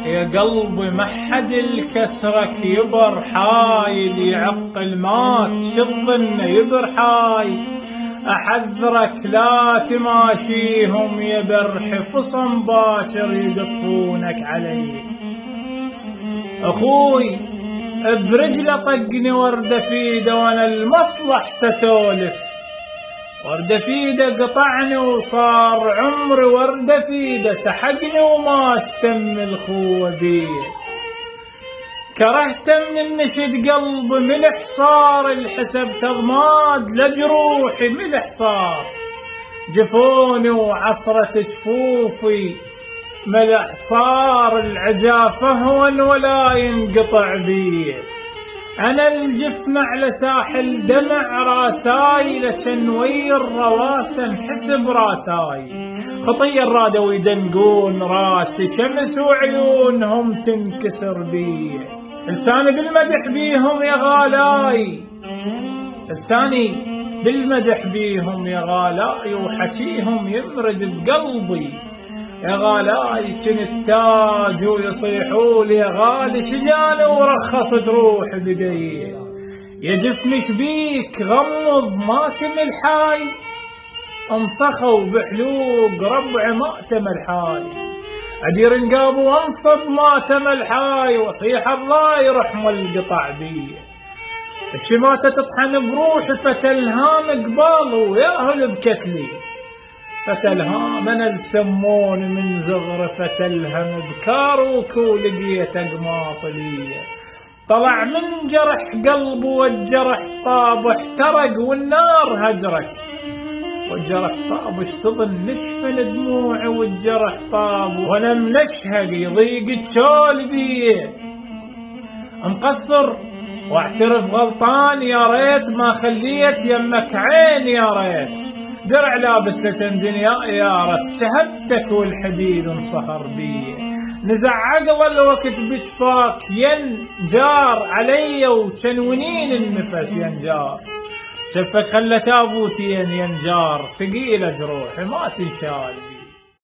يا قلبي ما حد الكسرك يبر حايل يعقل ما تشظ انه يبر حاي. احذرك لا تماشيهم يا برح فصم باكر يقطفونك علي. اخوي برجله طقني ورده فيده وانا المصلح تسولف. ورده فيده قطعني وصار عمري ورده فيده سحقني وما اشتم الخوه بيه. كرهت من النشد قلبي من حصار الحسب تضماد لجروحي من حصار. جفوني وعصرة جفوفي ملح صار العجاف هون ولا ينقطع بيه. أنا الجفن على ساحل دمع راساي لتنوير رواسا حسب راساي. خطية رادوا يدنقون راسي شمس وعيونهم تنكسر بيه. لساني بالمدح بيهم يا غالاي، لساني بالمدح بيهم يا غالاي وحكيهم يمرد بقلبي. يا غالاي كنت تاج ويصيحوا لي يا غالي شجاني ورخصت روحي بدي. يا جفن شبيك غمض ما تمل حاي، امسخوا بحلوق ربع ما تمل حاي. ادير نقاب وانصب ما تمل حاي واصيح الله يرحم القطع بي. الشماتة تطحن بروحي فتلهام قبال وياهل بكتلي. فتلهام انا السمون من زغر فتلهم بكاروك ولقيت اقماط لي. طلع من جرح قلب والجرح طاب احترق والنار هجرك. والجرح طاب اشتظن نشفن دموعي والجرح طاب وانا منشهق يضيق تشول بيه. مقصر واعترف غلطان يا ريت ما خليت يمك عين يا ريت. درع لابس لتن دنيا يا ريت شهبتك والحديد انصهر بيه. نزع عقل الوقت بجفاك ينجار علي وشنونين النفس ينجار. شفك خلت ابوتين ينجار ثقيله جروحي ما تنشال بيه.